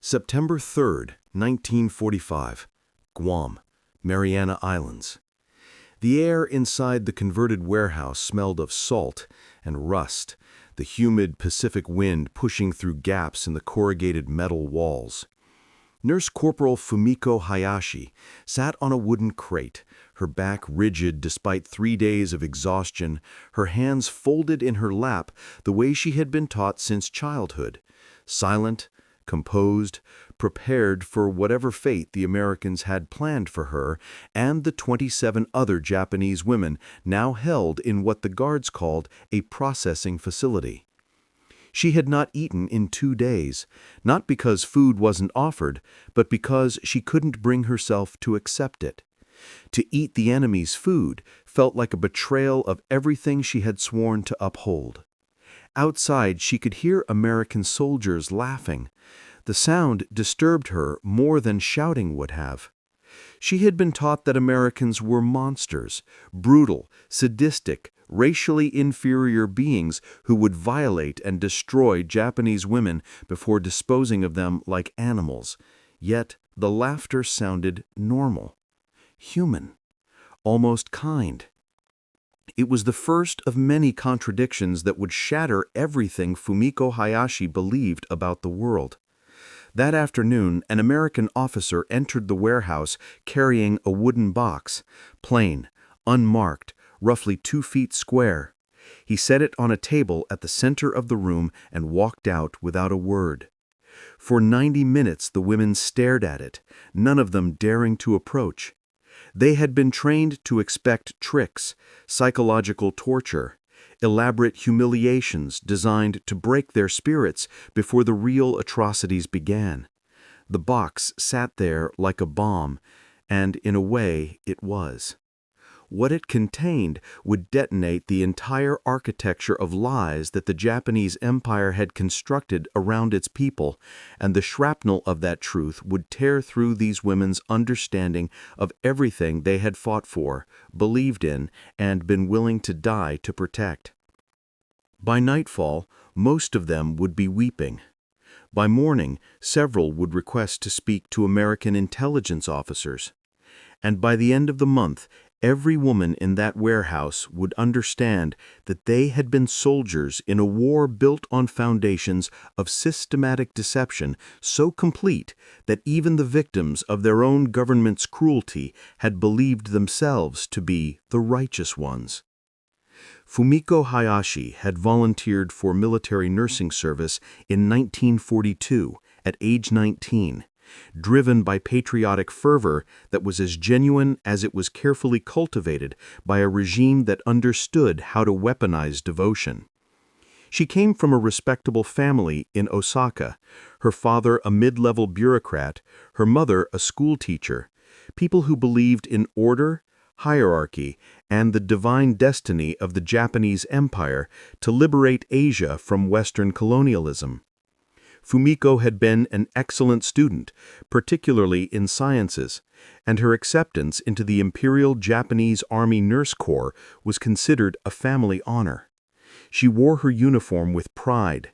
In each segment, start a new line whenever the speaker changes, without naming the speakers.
September 3rd, 1945, Guam, Mariana Islands. The air inside the converted warehouse smelled of salt and rust, the humid Pacific wind pushing through gaps in the corrugated metal walls. Nurse-Corporal Fumiko Hayashi sat on a wooden crate, her back rigid despite 3 days of exhaustion, her hands folded in her lap the way she had been taught since childhood, silent, composed, prepared for whatever fate the Americans had planned for her and the 27 other Japanese women now held in what the guards called a processing facility. She had not eaten in 2 days, not because food wasn't offered, but because she couldn't bring herself to accept it. To eat the enemy's food felt like a betrayal of everything she had sworn to uphold. Outside, she could hear American soldiers laughing. The sound disturbed her more than shouting would have. She had been taught that Americans were monsters, brutal, sadistic, racially inferior beings who would violate and destroy Japanese women before disposing of them like animals. Yet the laughter sounded normal, human, almost kind. It was the first of many contradictions that would shatter everything Fumiko Hayashi believed about the world. That afternoon, an American officer entered the warehouse carrying a wooden box, plain, unmarked, roughly 2 feet square. He set it on a table at the center of the room and walked out without a word. For 90 minutes the women stared at it, none of them daring to approach. They had been trained to expect tricks, psychological torture, elaborate humiliations designed to break their spirits before the real atrocities began. The box sat there like a bomb, and in a way it was. What it contained would detonate the entire architecture of lies that the Japanese Empire had constructed around its people, and the shrapnel of that truth would tear through these women's understanding of everything they had fought for, believed in, and been willing to die to protect. By nightfall, most of them would be weeping. By morning, several would request to speak to American intelligence officers. And by the end of the month, every woman in that warehouse would understand that they had been soldiers in a war built on foundations of systematic deception so complete that even the victims of their own government's cruelty had believed themselves to be the righteous ones. Fumiko Hayashi had volunteered for military nursing service in 1942 at age 19. Driven by patriotic fervor that was as genuine as it was carefully cultivated by a regime that understood how to weaponize devotion. She came from a respectable family in Osaka, her father a mid-level bureaucrat, her mother a school teacher, people who believed in order, hierarchy, and the divine destiny of the Japanese Empire to liberate Asia from Western colonialism. Fumiko had been an excellent student, particularly in sciences, and her acceptance into the Imperial Japanese Army Nurse Corps was considered a family honor. She wore her uniform with pride.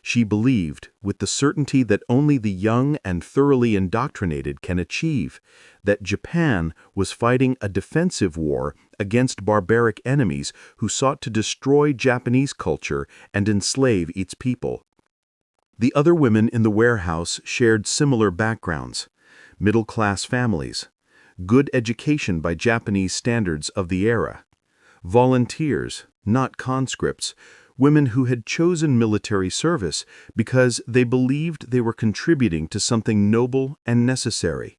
She believed, with the certainty that only the young and thoroughly indoctrinated can achieve, that Japan was fighting a defensive war against barbaric enemies who sought to destroy Japanese culture and enslave its people. The other women in the warehouse shared similar backgrounds: middle-class families, good education by Japanese standards of the era, volunteers, not conscripts, women who had chosen military service because they believed they were contributing to something noble and necessary.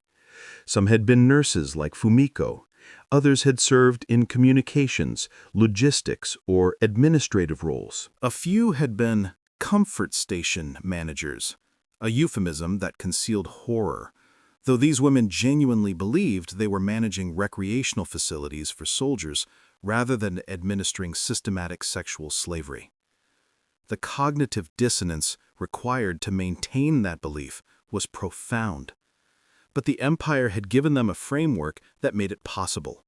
Some had been nurses like Fumiko. Others had served in communications, logistics, or administrative roles. A few had been comfort station managers, a euphemism that concealed horror, though these women genuinely believed they were managing recreational facilities for soldiers rather than administering systematic sexual slavery. The cognitive dissonance required to maintain that belief was profound. But the empire had given them a framework that made it possible.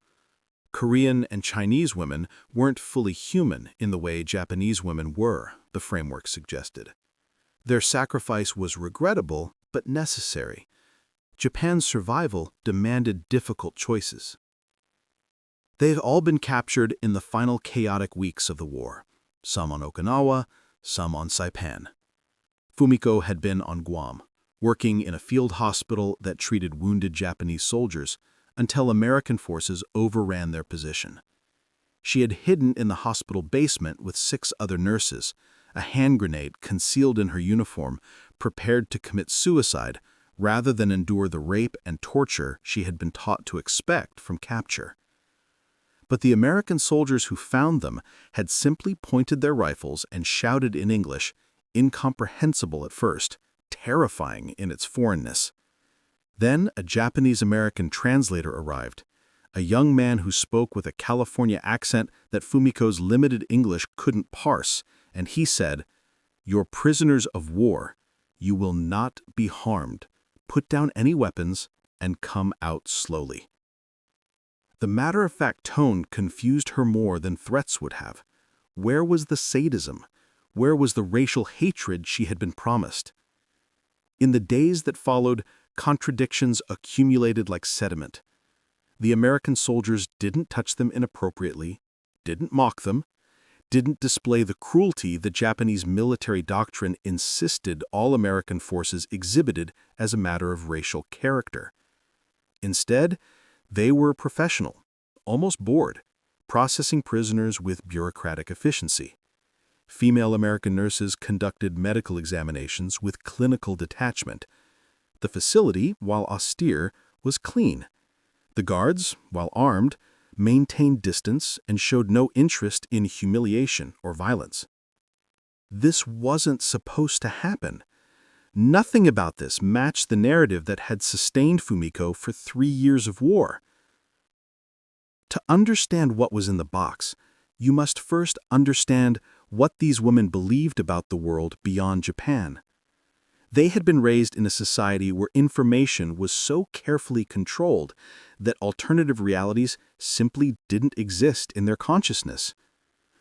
Korean and Chinese women weren't fully human in the way Japanese women were, the framework suggested. Their sacrifice was regrettable, but necessary. Japan's survival demanded difficult choices. They had all been captured in the final chaotic weeks of the war, some on Okinawa, some on Saipan. Fumiko had been on Guam, working in a field hospital that treated wounded Japanese soldiers until American forces overran their position. She had hidden in the hospital basement with 6 other nurses, a hand grenade concealed in her uniform, prepared to commit suicide rather than endure the rape and torture she had been taught to expect from capture. But the American soldiers who found them had simply pointed their rifles and shouted in English, incomprehensible at first, terrifying in its foreignness. Then a Japanese-American translator arrived, a young man who spoke with a California accent that Fumiko's limited English couldn't parse, and he said, "You're prisoners of war. You will not be harmed. Put down any weapons and come out slowly." The matter-of-fact tone confused her more than threats would have. Where was the sadism? Where was the racial hatred she had been promised? In the days that followed, contradictions accumulated like sediment. The American soldiers didn't touch them inappropriately, didn't mock them, didn't display the cruelty the Japanese military doctrine insisted all American forces exhibited as a matter of racial character. Instead, they were professional, almost bored, processing prisoners with bureaucratic efficiency. Female American nurses conducted medical examinations with clinical detachment. The facility, while austere, was clean. The guards, while armed, maintained distance and showed no interest in humiliation or violence. This wasn't supposed to happen. Nothing about this matched the narrative that had sustained Fumiko for 3 years of war. To understand what was in the box, you must first understand what these women believed about the world beyond Japan. They had been raised in a society where information was so carefully controlled that alternative realities simply didn't exist in their consciousness.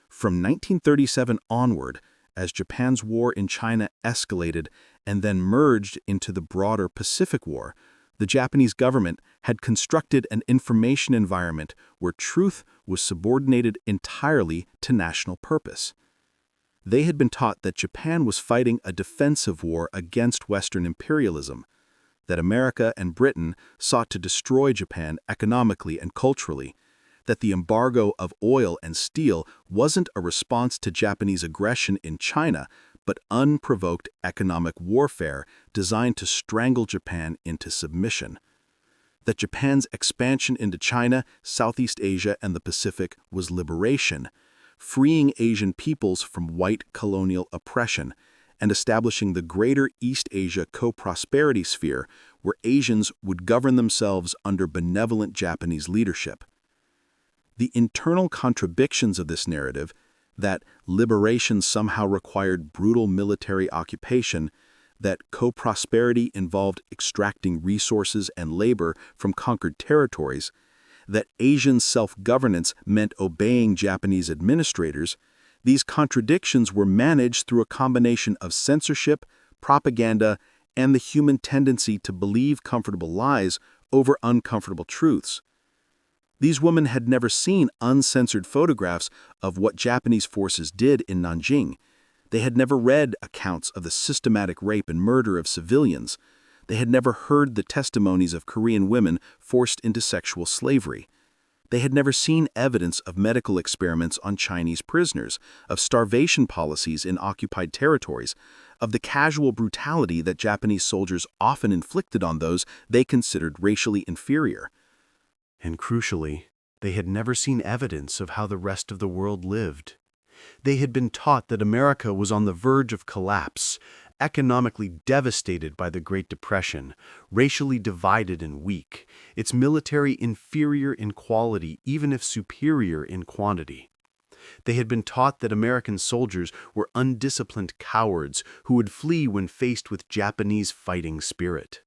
From 1937 onward, as Japan's war in China escalated and then merged into the broader Pacific War, the Japanese government had constructed an information environment where truth was subordinated entirely to national purpose. They had been taught that Japan was fighting a defensive war against Western imperialism, that America and Britain sought to destroy Japan economically and culturally, that the embargo of oil and steel wasn't a response to Japanese aggression in China, but unprovoked economic warfare designed to strangle Japan into submission. That Japan's expansion into China, Southeast Asia, and the Pacific was liberation, freeing Asian peoples from white colonial oppression and establishing the greater East Asia co-prosperity sphere where Asians would govern themselves under benevolent Japanese leadership. The internal contradictions of this narrative, that liberation somehow required brutal military occupation, that co-prosperity involved extracting resources and labor from conquered territories, that Asian self-governance meant obeying Japanese administrators, these contradictions were managed through a combination of censorship, propaganda, and the human tendency to believe comfortable lies over uncomfortable truths. These women had never seen uncensored photographs of what Japanese forces did in Nanjing. They had never read accounts of the systematic rape and murder of civilians. They had never heard the testimonies of Korean women forced into sexual slavery. They had never seen evidence of medical experiments on Chinese prisoners, of starvation policies in occupied territories, of the casual brutality that Japanese soldiers often inflicted on those they considered racially inferior. And crucially, they had never seen evidence of how the rest of the world lived. They had been taught that America was on the verge of collapse, economically devastated by the Great Depression, racially divided and weak, its military inferior in quality even if superior in quantity. They had been taught that American soldiers were undisciplined cowards who would flee when faced with Japanese fighting spirit.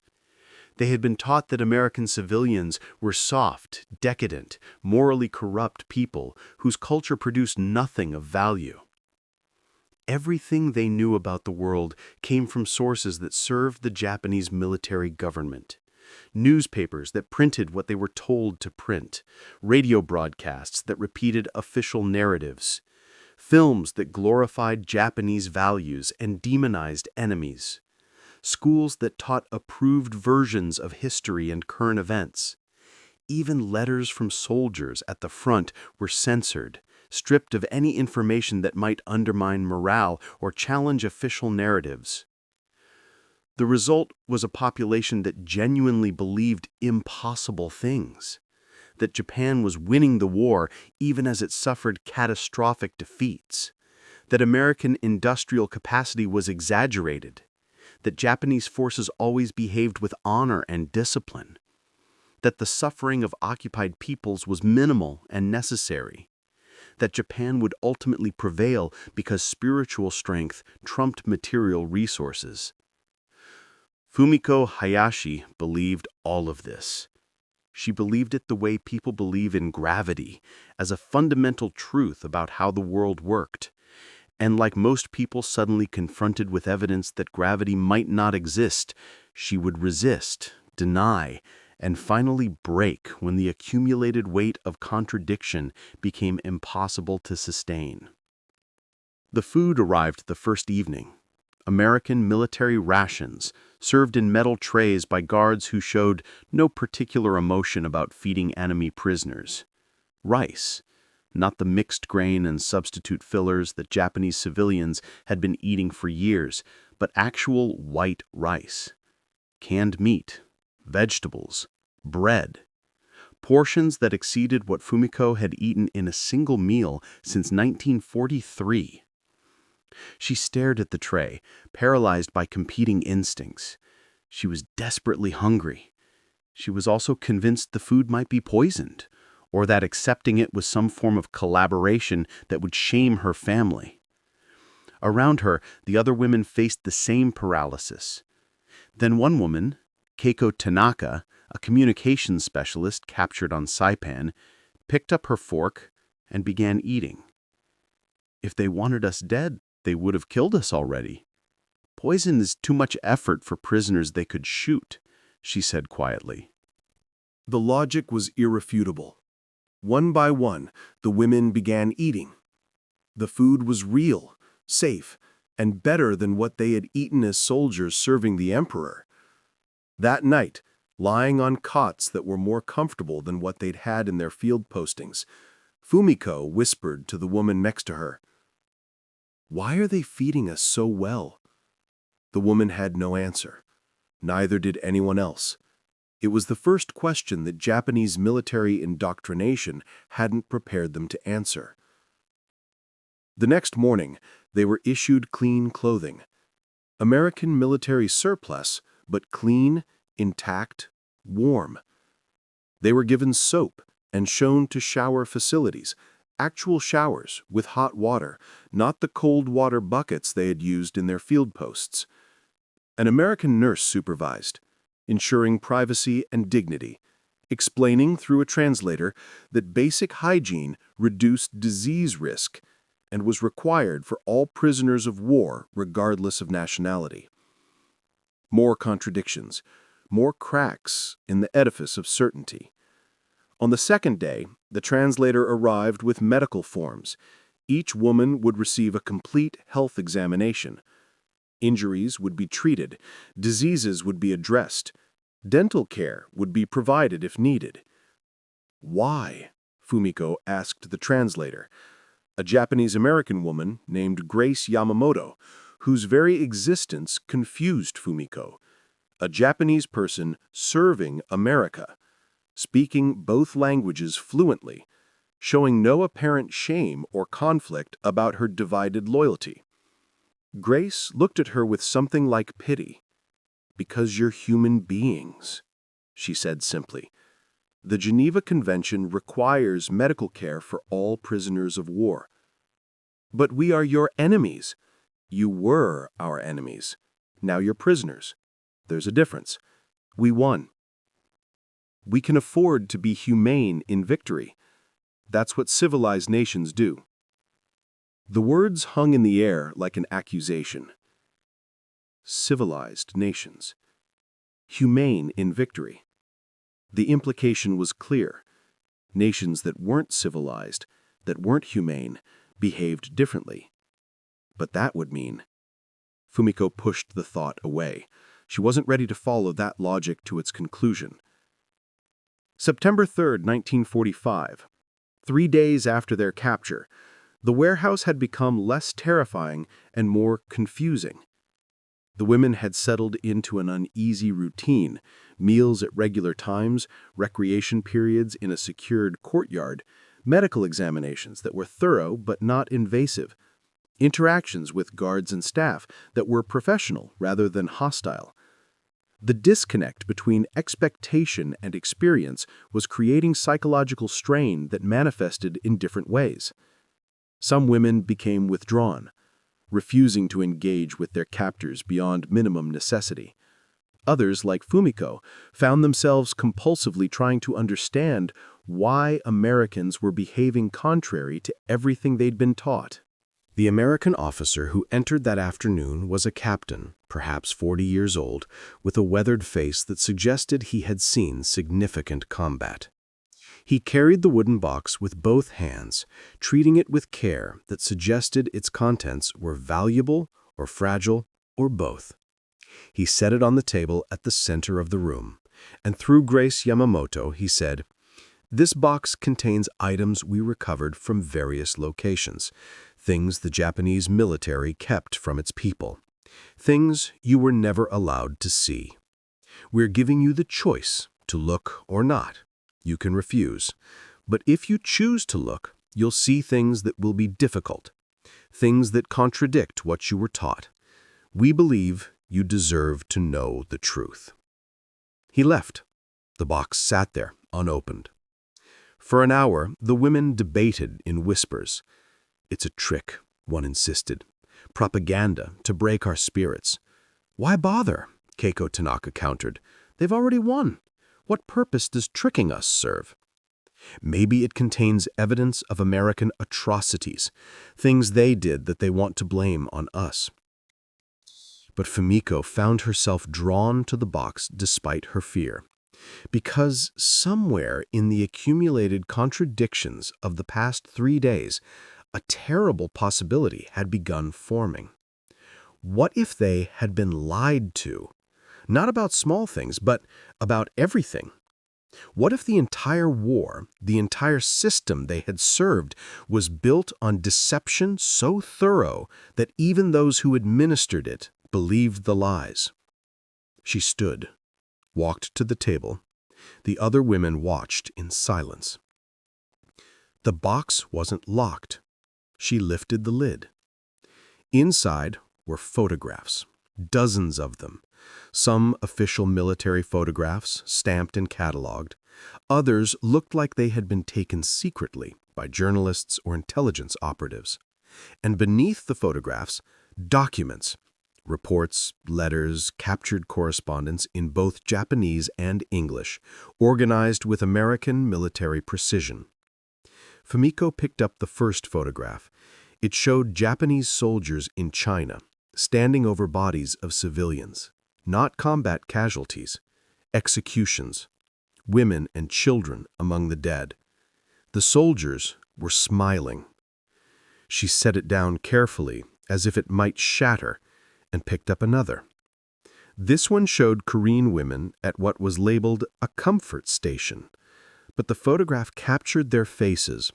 They had been taught that American civilians were soft, decadent, morally corrupt people whose culture produced nothing of value.
Everything they knew about the world came from sources that served the Japanese military government. Newspapers that printed what they were told to print, radio broadcasts that repeated official narratives, films that glorified Japanese values and demonized enemies, schools that taught approved versions of history and current events. Even letters from soldiers at the front were censored, stripped of any information that might undermine morale or challenge official narratives. The result was a population that genuinely believed impossible things, that Japan was winning the war even as it suffered catastrophic defeats, that American industrial capacity was exaggerated, that Japanese forces always behaved with honor and discipline, that the suffering of occupied peoples was minimal and necessary, that Japan would ultimately prevail because spiritual strength trumped material resources. Fumiko Hayashi believed all of this. She believed it the way people believe in gravity, as a fundamental truth about how the world worked. And like most people suddenly confronted with evidence that gravity might not exist, she would resist, deny, and finally break when the accumulated weight of contradiction became impossible to sustain. The food arrived the first evening. American military rations, served in metal trays by guards who showed no particular emotion about feeding enemy prisoners. Rice, not the mixed grain and substitute fillers that Japanese civilians had been eating for years, but actual white rice. Canned meat, vegetables, bread. Portions that exceeded what Fumiko had eaten in a single meal since 1943. She stared at the tray, paralyzed by competing instincts. She was desperately hungry. She was also convinced the food might be poisoned, or that accepting it was some form of collaboration that would shame her family. Around her, the other women faced the same paralysis. Then one woman, Keiko Tanaka, a communications specialist captured on Saipan, picked up her fork and began eating. "If they wanted us dead, they would have killed us already. Poison is too much effort for prisoners they could shoot," she said quietly.
The logic was irrefutable. One by one, the women began eating. The food was real, safe, and better than what they had eaten as soldiers serving the emperor. That night, lying on cots that were more comfortable than what they'd had in their field postings, Fumiko whispered to the woman next to her, "Why are they feeding us so well?" The woman had no answer. Neither did anyone else. It was the first question that Japanese military indoctrination hadn't prepared them to answer. The next morning, they were issued clean clothing. American military surplus, but clean, intact, warm. They were given soap and shown to shower facilities, actual showers with hot water, not the cold water buckets they had used in their field posts. An American nurse supervised, ensuring privacy and dignity, explaining through a translator that basic hygiene reduced disease risk and was required for all prisoners of war regardless of nationality. More contradictions, more cracks in the edifice of certainty. On the second day, the translator arrived with medical forms. Each woman would receive a complete health examination. Injuries would be treated, diseases would be addressed, dental care would be provided if needed. "Why?" Fumiko asked the translator, a Japanese-American woman named Grace Yamamoto, whose very existence confused Fumiko. A Japanese person serving America, speaking both languages fluently, showing no apparent shame or conflict about her divided loyalty. Grace looked at her with something like pity. "Because you're human beings," she said simply. "The Geneva Convention requires medical care for all prisoners of war." "But we are your enemies." "You were our enemies. Now you're prisoners. There's a difference. We won. We can afford to be humane in victory. That's what civilized nations do."
The words hung in the air like an accusation. Civilized nations. Humane in victory. The implication was clear. Nations that weren't civilized, that weren't humane, behaved differently. But that would mean... Fumiko pushed the thought away. She wasn't ready to follow that logic to its conclusion. September 3rd, 1945. 3 days after their capture, the warehouse had become less terrifying and more confusing. The women had settled into an uneasy routine, meals at regular times, recreation periods in a secured courtyard, medical examinations that were thorough but not invasive, interactions with guards and staff that were professional rather than hostile. The disconnect between expectation and experience was creating psychological strain that manifested in different ways. Some women became withdrawn, refusing to engage with their captors beyond minimum necessity. Others, like Fumiko, found themselves compulsively trying to understand why Americans were behaving contrary to everything they'd been taught. The American officer who entered that afternoon was a captain, perhaps 40 years old, with a weathered face that suggested he had seen significant combat. He carried the wooden box with both hands, treating it with care that suggested its contents were valuable or fragile or both. He set it on the table at the center of the room, and through Grace Yamamoto he said, "This box contains items we recovered from various locations, things the Japanese military kept from its people, things you were never allowed to see. We're giving you the choice to look or not. You can refuse, but if you choose to look, you'll see things that will be difficult, things that contradict what you were taught. We believe you deserve to know the truth." He left. The box sat there, unopened. For an hour, the women debated in whispers. "It's a trick," one insisted. "Propaganda to break our spirits." "Why bother?" Keiko Tanaka countered. "They've already won. What purpose does tricking us serve?" "Maybe it contains evidence of American atrocities, things they did that they want to blame on us." But Fumiko found herself drawn to the box despite her fear, because somewhere in the accumulated contradictions of the past 3 days, a terrible possibility had begun forming. What if they had been lied to? Not about small things, but about everything. What if the entire war, the entire system they had served, was built on deception so thorough that even those who administered it believed the lies? She stood, walked to the table. The other women watched in silence. The box wasn't locked. She lifted the lid. Inside were photographs, dozens of them. Some official military photographs, stamped and catalogued. Others looked like they had been taken secretly by journalists or intelligence operatives. And beneath the photographs, documents, reports, letters, captured correspondence in both Japanese and English, organized with American military precision. Fumiko picked up the first photograph. It showed Japanese soldiers in China, standing over bodies of civilians. Not combat casualties, executions, women and children among the dead. The soldiers were smiling. She set it down carefully, as if it might shatter, and picked up another. This one showed Korean women at what was labeled a comfort station, but the photograph captured their faces,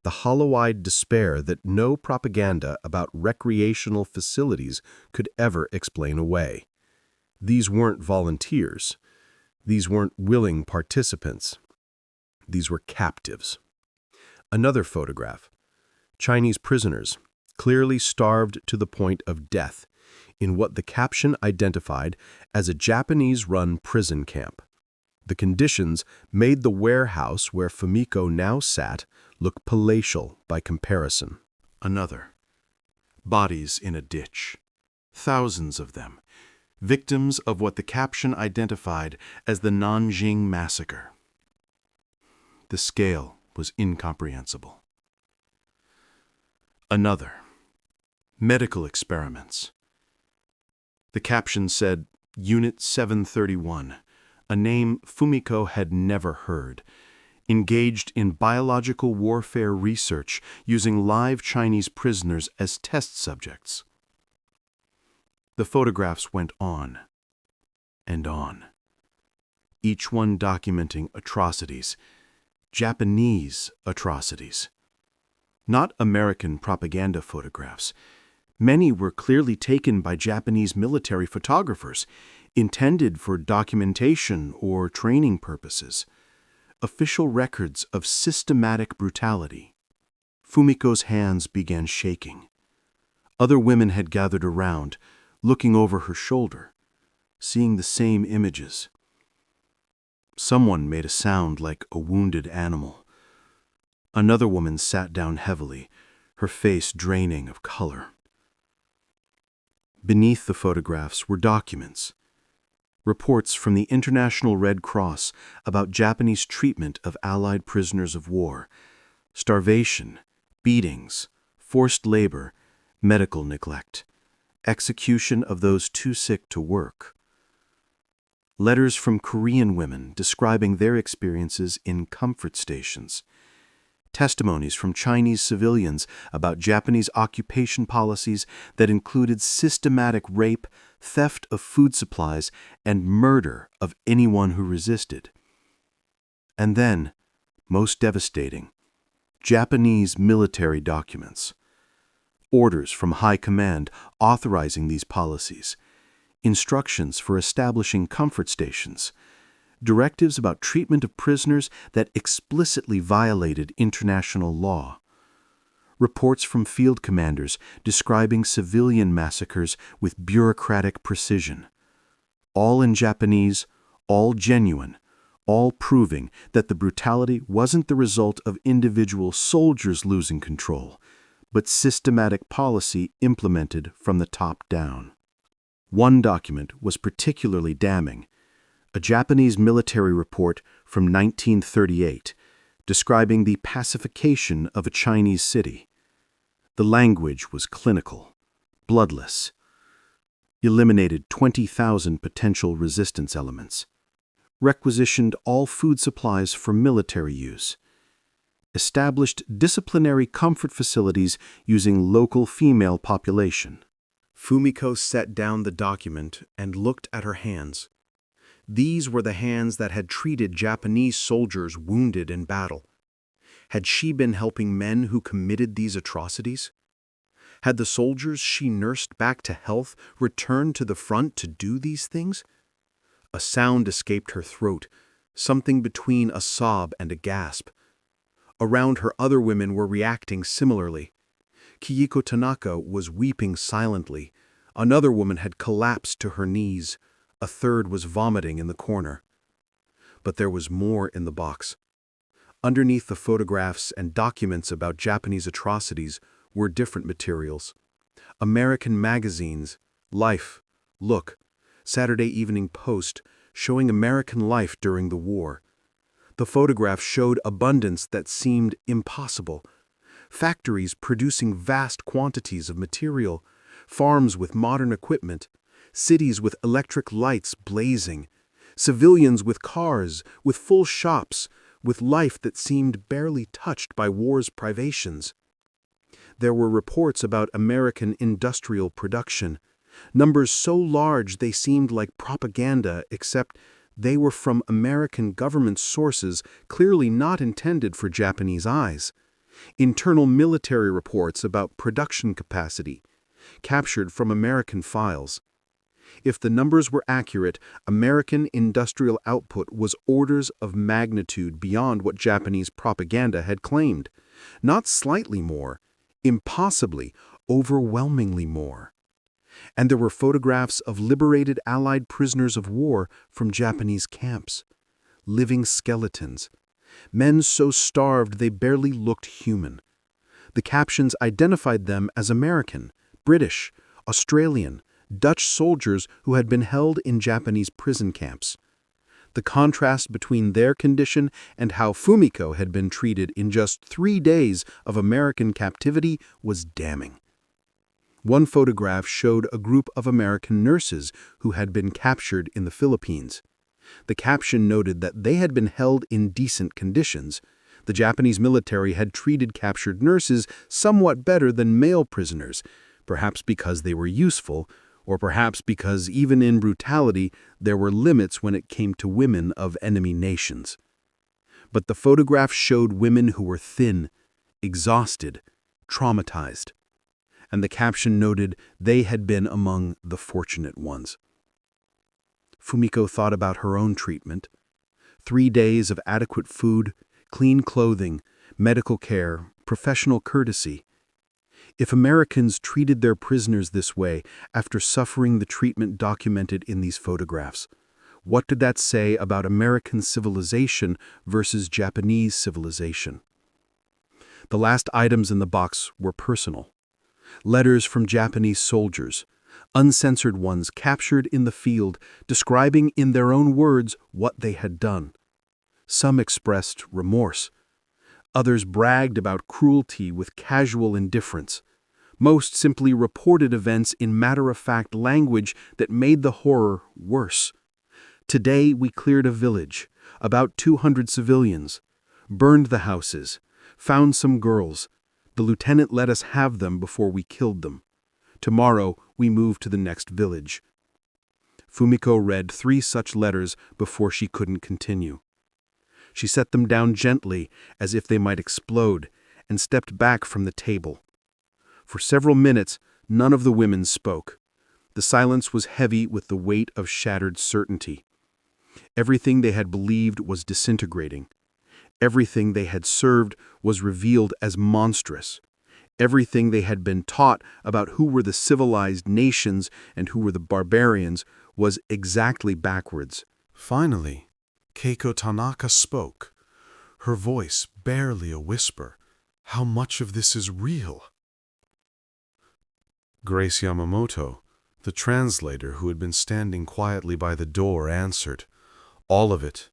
the hollow-eyed despair that no propaganda about recreational facilities could ever explain away. These weren't volunteers. These weren't willing participants. These were captives. Another photograph. Chinese prisoners, clearly starved to the point of death, in what the caption identified as a Japanese-run prison camp. The conditions made the warehouse where Fumiko now sat look palatial by comparison. Another. Bodies in a ditch. Thousands of them. Victims of what the caption identified as the Nanjing Massacre. The scale was incomprehensible. Another. Medical experiments. The caption said, Unit 731, a name Fumiko had never heard, engaged in biological warfare research using live Chinese prisoners as test subjects. The photographs went on and on, each one documenting atrocities, Japanese atrocities. Not American propaganda photographs. Many were clearly taken by Japanese military photographers, intended for documentation or training purposes. Official records of systematic brutality. Fumiko's hands began shaking. Other women had gathered around, looking over her shoulder, seeing the same images. Someone made a sound like a wounded animal. Another woman sat down heavily, her face draining of color. Beneath the photographs were documents. Reports from the International Red Cross about Japanese treatment of Allied prisoners of war, starvation, beatings, forced labor, medical neglect, execution of those too sick to work. Letters from Korean women describing their experiences in comfort stations. Testimonies from Chinese civilians about Japanese occupation policies that included systematic rape, theft of food supplies, and murder of anyone who resisted. And then, most devastating, Japanese military documents. Orders from high command authorizing these policies. Instructions for establishing comfort stations. Directives about treatment of prisoners that explicitly violated international law. Reports from field commanders describing civilian massacres with bureaucratic precision. All in Japanese, all genuine, all proving that the brutality wasn't the result of individual soldiers losing control, but systematic policy implemented from the top down. One document was particularly damning. A Japanese military report from 1938 describing the pacification of a Chinese city. The language was clinical, bloodless. Eliminated 20,000 potential resistance elements. Requisitioned all food supplies for military use. Established disciplinary comfort facilities using local female population. Fumiko set down the document and looked at her hands. These were the hands that had treated Japanese soldiers wounded in battle. Had she been helping men who committed these atrocities? Had the soldiers she nursed back to health returned to the front to do these things? A sound escaped her throat, something between a sob and a gasp. Around her, other women were reacting similarly. Kiyiko Tanaka was weeping silently. Another woman had collapsed to her knees. A third was vomiting in the corner. But there was more in the box. Underneath the photographs and documents about Japanese atrocities were different materials. American magazines, Life, Look, Saturday Evening Post, showing American life during the war. The photographs showed abundance that seemed impossible. Factories producing vast quantities of material, farms with modern equipment, cities with electric lights blazing, civilians with cars, with full shops, with life that seemed barely touched by war's privations. There were reports about American industrial production, numbers so large they seemed like propaganda, except they were from American government sources clearly not intended for Japanese eyes. Internal military reports about production capacity, captured from American files. If the numbers were accurate, American industrial output was orders of magnitude beyond what Japanese propaganda had claimed. Not slightly more, impossibly, overwhelmingly more. And there were photographs of liberated Allied prisoners of war from Japanese camps. Living skeletons. Men so starved they barely looked human. The captions identified them as American, British, Australian, Dutch soldiers who had been held in Japanese prison camps. The contrast between their condition and how Fumiko had been treated in just 3 days of American captivity was damning. One photograph showed a group of American nurses who had been captured in the Philippines. The caption noted that they had been held in decent conditions. The Japanese military had treated captured nurses somewhat better than male prisoners, perhaps because they were useful, or perhaps because even in brutality there were limits when it came to women of enemy nations. But the photograph showed women who were thin, exhausted, traumatized. And the caption noted they had been among the fortunate ones. Fumiko thought about her own treatment. 3 days of adequate food, clean clothing, medical care, professional courtesy. If Americans treated their prisoners this way after suffering the treatment documented in these photographs, what did that say about American civilization versus Japanese civilization? The last items in the box were personal. Letters from Japanese soldiers, uncensored ones captured in the field, describing in their own words what they had done. Some expressed remorse. Others bragged about cruelty with casual indifference. Most simply reported events in matter-of-fact language that made the horror worse. Today we cleared a village, about 200 civilians, burned the houses, found some girls. The lieutenant let us have them before we killed them. Tomorrow we move to the next village. Fumiko read 3 such letters before she couldn't continue. She set them down gently, as if they might explode, and stepped back from the table. For several minutes, none of the women spoke. The silence was heavy with the weight of shattered certainty. Everything they had believed was disintegrating. Everything they had served was revealed as monstrous. Everything they had been taught about who were the civilized nations and who were the barbarians was exactly backwards.
Finally, Keiko Tanaka spoke, her voice barely a whisper. How much of this is real? Grace Yamamoto, the translator who had been standing quietly by the door, answered, "All of it.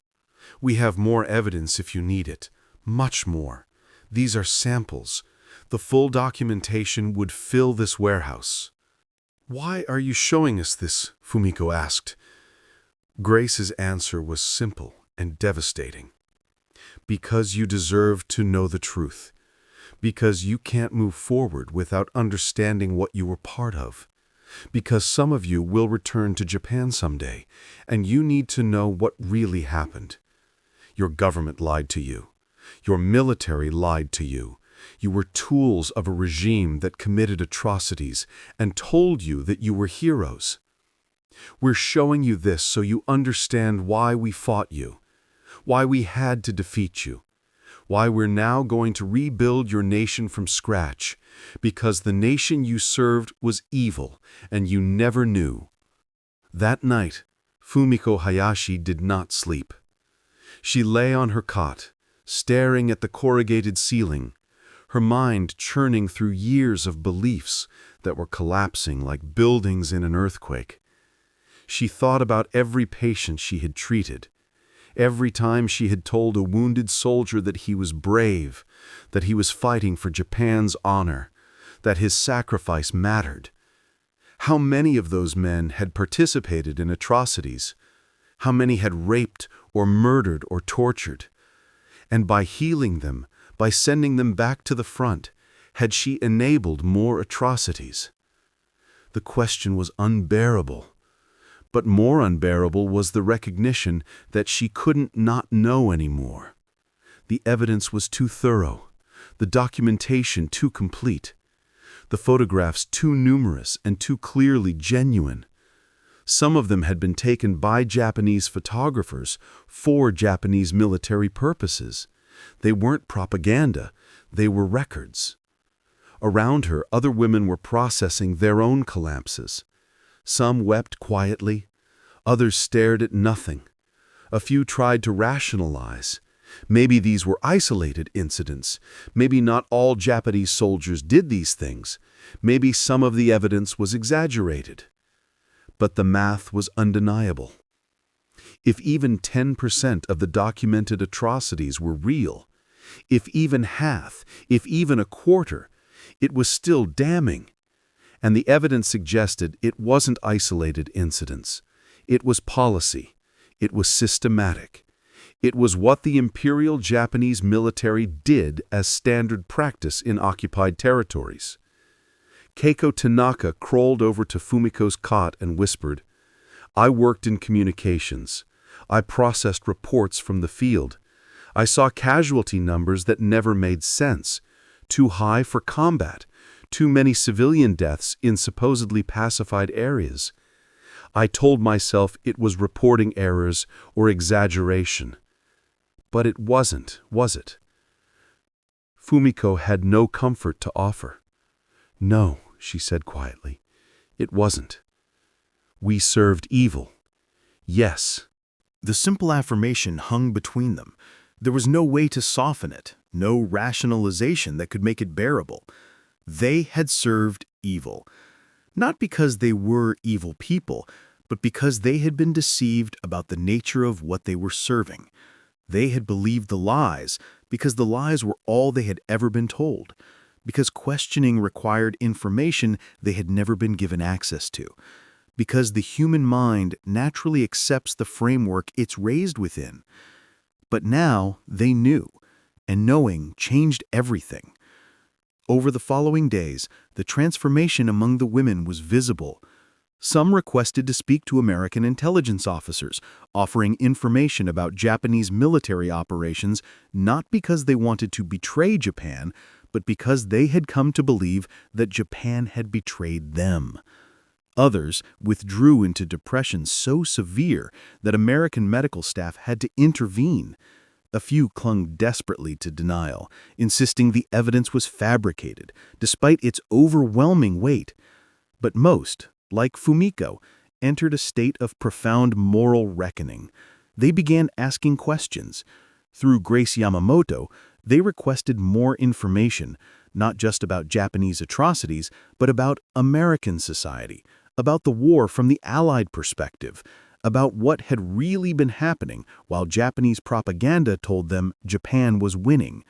We have more evidence if you need it. Much more. These are samples. The full documentation would fill this warehouse." "Why are you showing us this?" Fumiko asked. Grace's answer was simple and devastating. "Because you deserve to know the truth. Because you can't move forward without understanding what you were part of. Because some of you will return to Japan someday, and you need to know what really happened. Your government lied to you. Your military lied to you. You were tools of a regime that committed atrocities and told you that you were heroes. We're showing you this so you understand why we fought you, why we had to defeat you, why we're now going to rebuild your nation from scratch, because the nation you served was evil and you never knew." That night, Fumiko Hayashi did not sleep. She lay on her cot, staring at the corrugated ceiling, her mind churning through years of beliefs that were collapsing like buildings in an earthquake. She thought about every patient she had treated, every time she had told a wounded soldier that he was brave, that he was fighting for Japan's honor, that his sacrifice mattered. How many of those men had participated in atrocities? How many had raped or murdered or tortured? And by healing them, by sending them back to the front, had she enabled more atrocities? The question was unbearable. But more unbearable was the recognition that she couldn't not know anymore. The evidence was too thorough, the documentation too complete, the photographs too numerous and too clearly genuine. Some of them had been taken by Japanese photographers for Japanese military purposes. They weren't propaganda, they were records. Around her, other women were processing their own collapses. Some wept quietly, others stared at nothing. A few tried to rationalize. Maybe these were isolated incidents. Maybe not all Japanese soldiers did these things. Maybe some of the evidence was exaggerated. But the math was undeniable. If even 10% of the documented atrocities were real, if even half, if even a quarter, it was still damning.
And the evidence suggested it wasn't isolated incidents. It was policy. It was systematic. It was what the Imperial Japanese military did as standard practice in occupied territories. Keiko Tanaka crawled over to Fumiko's cot and whispered, "I worked in communications. I processed reports from the field. I saw casualty numbers that never made sense. Too high for combat. Too many civilian deaths in supposedly pacified areas. I told myself it was reporting errors or exaggeration. But it wasn't, was it?" Fumiko had no comfort to offer. "No," she said quietly, "it wasn't. We served evil. Yes."
The simple affirmation hung between them. There was no way to soften it, no rationalization that could make it bearable. They had served evil. Not because they were evil people, but because they had been deceived about the nature of what they were serving. They had believed the lies because the lies were all they had ever been told, because questioning required information they had never been given access to, because the human mind naturally accepts the framework it's raised within. But now they knew, and knowing changed everything. Over the following days, the transformation among the women was visible. Some requested to speak to American intelligence officers, offering information about Japanese military operations not because they wanted to betray Japan, but because they had come to believe that Japan had betrayed them. Others withdrew into depression so severe that American medical staff had to intervene. A few clung desperately to denial, insisting the evidence was fabricated, despite its overwhelming weight. But most, like Fumiko, entered a state of profound moral reckoning. They began asking questions. Through Grace Yamamoto, they requested more information, not just about Japanese atrocities, but about American society, about the war from the Allied perspective, about what had really been happening while Japanese propaganda told them Japan was winning.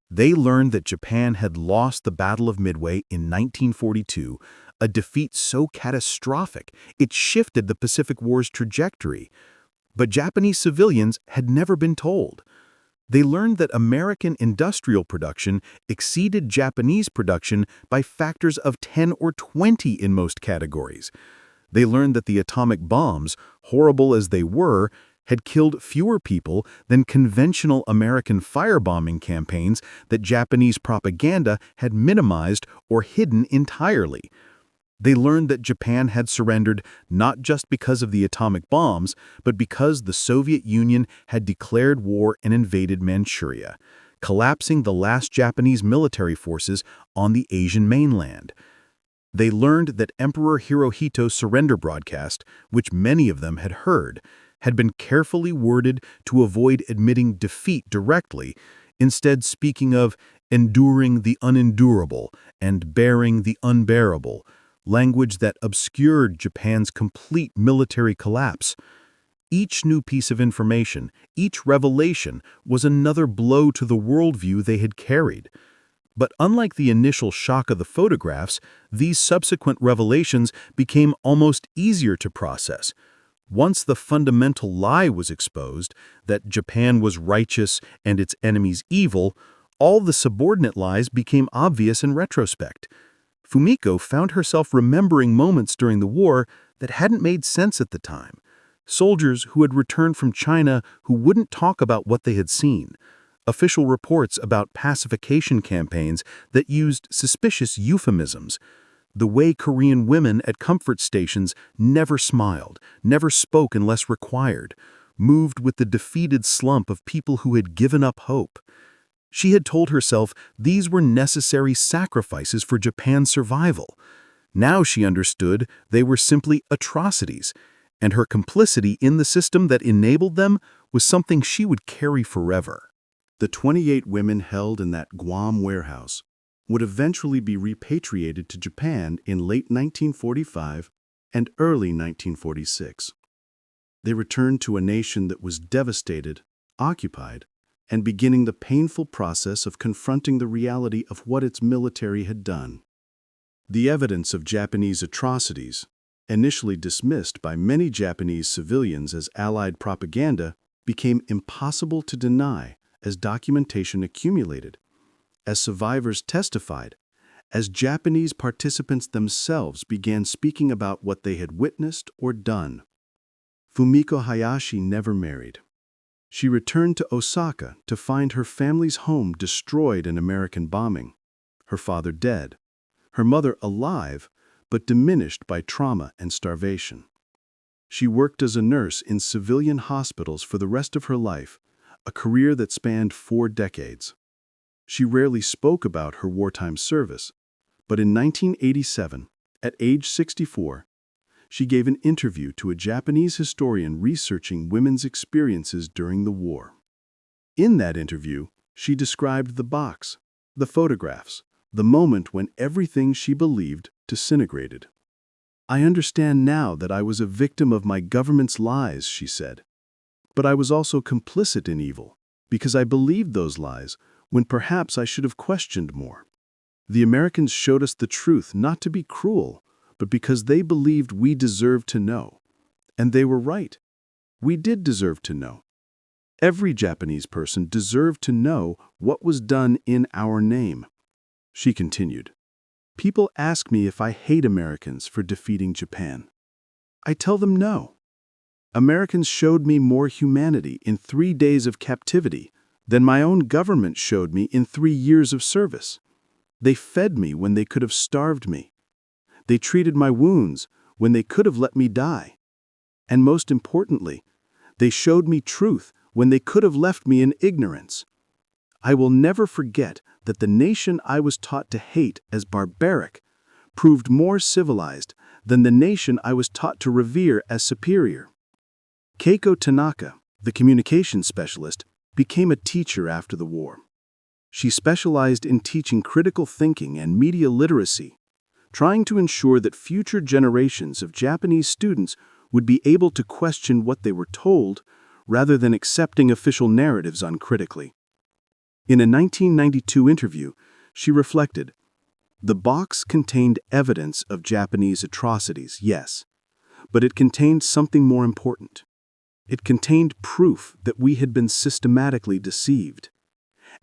They learned that Japan had lost the Battle of Midway in 1942, a defeat so catastrophic it shifted the Pacific War's trajectory. But Japanese civilians had never been told. They learned that American industrial production exceeded Japanese production by factors of 10 or 20 in most categories. They learned that the atomic bombs, horrible as they were, had killed fewer people than conventional American firebombing campaigns that Japanese propaganda had minimized or hidden entirely. They learned that Japan had surrendered not just because of the atomic bombs, but because the Soviet Union had declared war and invaded Manchuria, collapsing the last Japanese military forces on the Asian mainland. They learned that Emperor Hirohito's surrender broadcast, which many of them had heard, had been carefully worded to avoid admitting defeat directly, instead speaking of enduring the unendurable and bearing the unbearable, language that obscured Japan's complete military collapse. Each new piece of information, each revelation, was another blow to the worldview they had carried. But unlike the initial shock of the photographs, these subsequent revelations became almost easier to process. Once the fundamental lie was exposed, that Japan was righteous and its enemies evil, all the subordinate lies became obvious in retrospect. Fumiko found herself remembering moments during the war that hadn't made sense at the time. Soldiers who had returned from China who wouldn't talk about what they had seen. Official reports about pacification campaigns that used suspicious euphemisms. The way Korean women at comfort stations never smiled, never spoke unless required, moved with the defeated slump of people who had given up hope. She had told herself these were necessary sacrifices for Japan's survival. Now she understood they were simply atrocities, and her complicity in the system that enabled them was something she would carry forever. The 28 women held in that Guam warehouse would eventually be repatriated to Japan in late 1945 and early 1946. They returned to a nation that was devastated, occupied, and beginning the painful process of confronting the reality of what its military had done.
The evidence of Japanese atrocities, initially dismissed by many Japanese civilians as Allied propaganda, became impossible to deny as documentation accumulated, as survivors testified, as Japanese participants themselves began speaking about what they had witnessed or done. Fumiko Hayashi never married. She returned to Osaka to find her family's home destroyed in American bombing, her father dead, her mother alive but diminished by trauma and starvation. She worked as a nurse in civilian hospitals for the rest of her life, a career that spanned 4 decades. She rarely spoke about her wartime service, but in 1987, at age 64, she gave an interview to a Japanese historian researching women's experiences during the war. In that interview, she described the box, the photographs, the moment when everything she believed disintegrated. "I understand now that I was a victim of my government's lies," she said. "But I was also complicit in evil, because I believed those lies when perhaps I should have questioned more. The Americans showed us the truth not to be cruel, but because they believed we deserved to know. And they were right. We did deserve to know. Every Japanese person deserved to know what was done in our name." She continued, "People ask me if I hate Americans for defeating Japan. I tell them no. Americans showed me more humanity in 3 days of captivity than my own government showed me in 3 years of service. They fed me when they could have starved me. They treated my wounds when they could have let me die. And most importantly, they showed me truth when they could have left me in ignorance. I will never forget that the nation I was taught to hate as barbaric proved more civilized than the nation I was taught to revere as superior." Keiko Tanaka, the communications specialist, became a teacher after the war. She specialized in teaching critical thinking and media literacy, trying to ensure that future generations of Japanese students would be able to question what they were told rather than accepting official narratives uncritically. In a 1992 interview, she reflected, "The box contained evidence of Japanese atrocities, yes, but it contained something more important. It contained proof that we had been systematically deceived.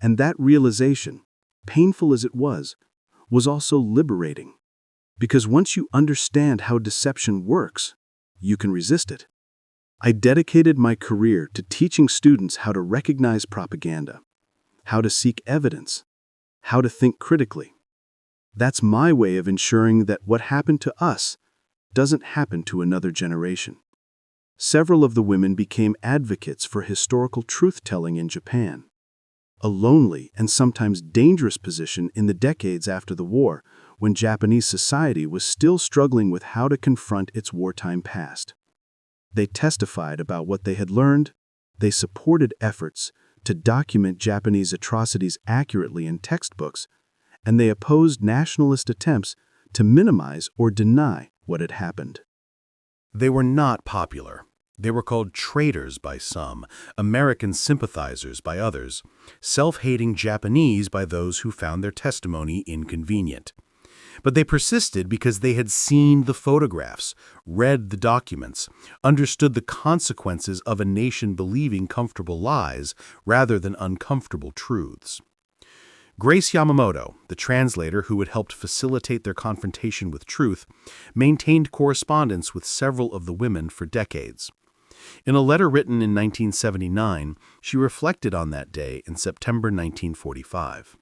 And that realization, painful as it was also liberating. Because once you understand how deception works, you can resist it. I dedicated my career to teaching students how to recognize propaganda, how to seek evidence, how to think critically. That's my way of ensuring that what happened to us doesn't happen to another generation." Several of the women became advocates for historical truth-telling in Japan, a lonely and sometimes dangerous position in the decades after the war, when Japanese society was still struggling with how to confront its wartime past. They testified about what they had learned, they supported efforts to document Japanese atrocities accurately in textbooks, and they opposed nationalist attempts to minimize or deny what had happened.
They were not popular. They were called traitors by some, American sympathizers by others, self-hating Japanese by those who found their testimony inconvenient. But they persisted because they had seen the photographs, read the documents, understood the consequences of a nation believing comfortable lies rather than uncomfortable truths. Grace Yamamoto, the translator who had helped facilitate their confrontation with truth, maintained correspondence with several of the women for decades. In a letter written in 1979, she reflected on that day in September 1945.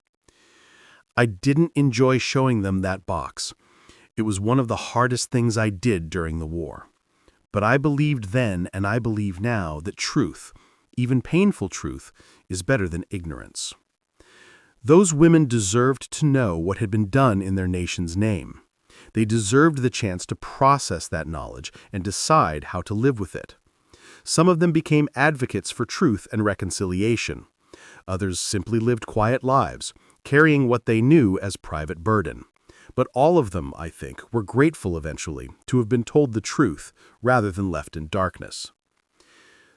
"I didn't enjoy showing them that box. It was one of the hardest things I did during the war. But I believed then and I believe now that truth, even painful truth, is better than ignorance." Those women deserved to know what had been done in their nation's name. They deserved the chance to process that knowledge and decide how to live with it. Some of them became advocates for truth and reconciliation. Others simply lived quiet lives, carrying what they knew as private burden. But all of them, I think, were grateful eventually to have been told the truth rather than left in darkness.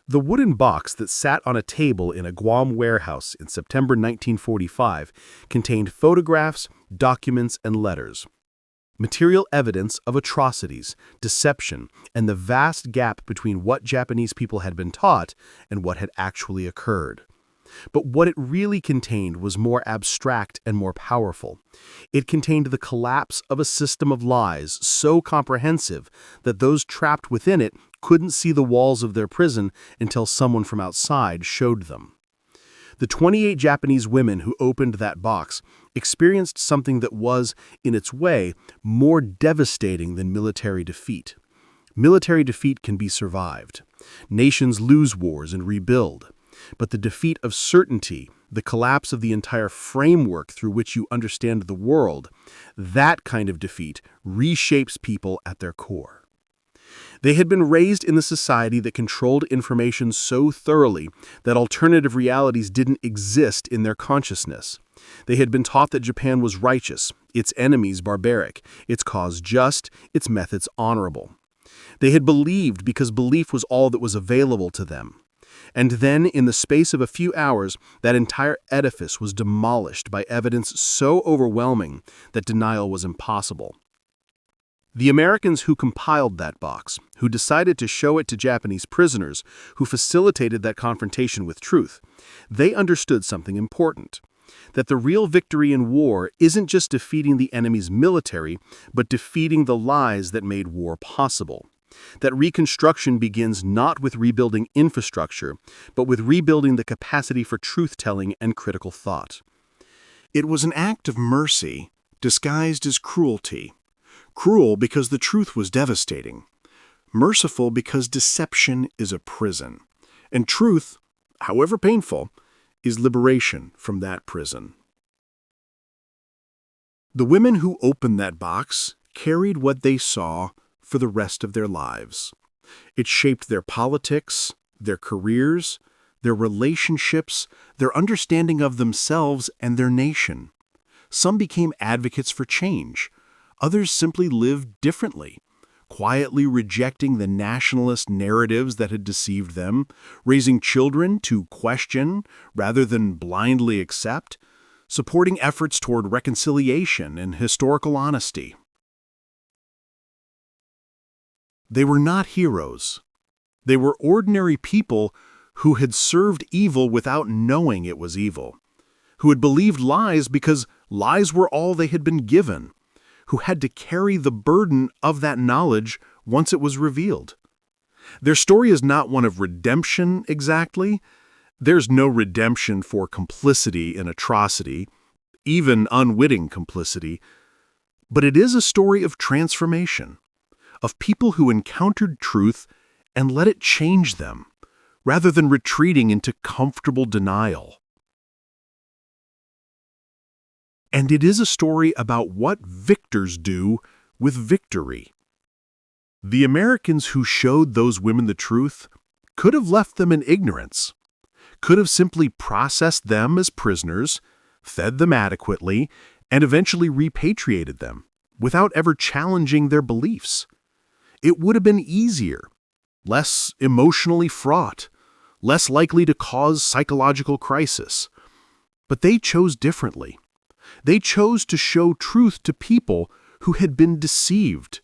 The wooden box that sat on a table in a Guam warehouse in September 1945 contained photographs, documents, and letters.
material evidence of atrocities, deception, and the vast gap between what Japanese people had been taught and what had actually occurred. But what it really contained was more abstract and more powerful. It contained the collapse of a system of lies so comprehensive that those trapped within it couldn't see the walls of their prison until someone from outside showed them. The 28 Japanese women who opened that box experienced something that was, in its way, more devastating than military defeat. Military defeat can be survived. Nations lose wars and rebuild. But the defeat of certainty, the collapse of the entire framework through which you understand the world, that kind of defeat reshapes people at their core. They had been raised in a society that controlled information so thoroughly that alternative realities didn't exist in their consciousness. They had been taught that Japan was righteous, its enemies barbaric, its cause just, its methods honorable. They had believed because belief was all that was available to them. And then, in the space of a few hours, that entire edifice was demolished by evidence so overwhelming that denial was impossible. The Americans who compiled that box, who decided to show it to Japanese prisoners, who facilitated that confrontation with truth, they understood something important. That the real victory in war isn't just defeating the enemy's military, but defeating the lies that made war possible. That reconstruction begins not with rebuilding infrastructure, but with rebuilding the capacity for truth-telling and critical thought.
It was an act of mercy disguised as cruelty. Cruel because the truth was devastating. Merciful because deception is a prison. And truth, however painful, is liberation from that prison. The women who opened that box carried what they saw for the rest of their lives. It shaped their politics, their careers, their relationships, their understanding of themselves and their nation. Some became advocates for change. Others simply lived differently, quietly rejecting the nationalist narratives that had deceived them, raising children to question rather than blindly accept, supporting efforts toward reconciliation and historical honesty. They were not heroes. They were ordinary people who had served evil without knowing it was evil, who had believed lies because lies were all they had been given, who had to carry the burden of that knowledge once it was revealed. Their story is not one of redemption exactly. There's no redemption for complicity in atrocity, even unwitting complicity, but it is a story of transformation, of people who encountered truth and let it change them, rather than retreating into comfortable denial. And it is a story about what victors do with victory. The Americans who showed those women the truth could have left them in ignorance, could have simply processed them as prisoners, fed them adequately, and eventually repatriated them, without ever challenging their beliefs. It would have been easier, less emotionally fraught, less likely to cause psychological crisis. But they chose differently. They chose to show truth to people who had been deceived,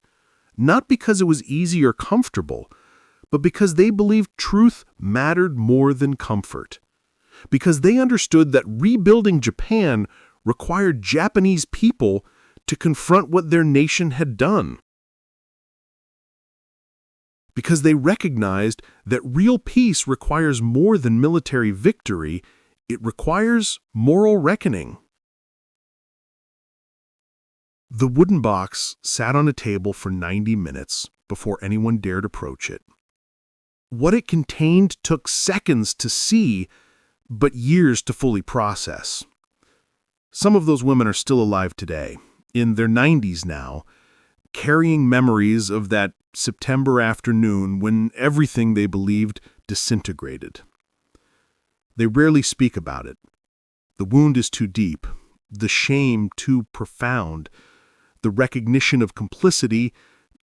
not because it was easy or comfortable, but because they believed truth mattered more than comfort, because they understood that rebuilding Japan required Japanese people to confront what their nation had done, because they recognized that real peace requires more than military victory, it requires moral reckoning. The wooden box sat on a table for 90 minutes before anyone dared approach it. What it contained took seconds to see, but years to fully process. Some of those women are still alive today, in their 90s now, carrying memories of that September afternoon when everything they believed disintegrated. They rarely speak about it. The wound is too deep, the shame too profound, the recognition of complicity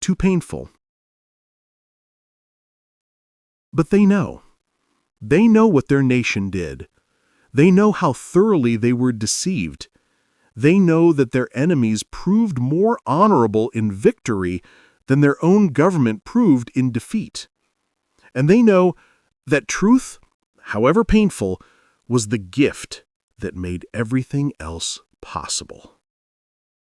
too painful. But they know. They know what their nation did. They know how thoroughly they were deceived.
They know that their enemies proved more honorable in victory than their own government proved in defeat. And they know that truth, however painful, was the gift that made everything else possible.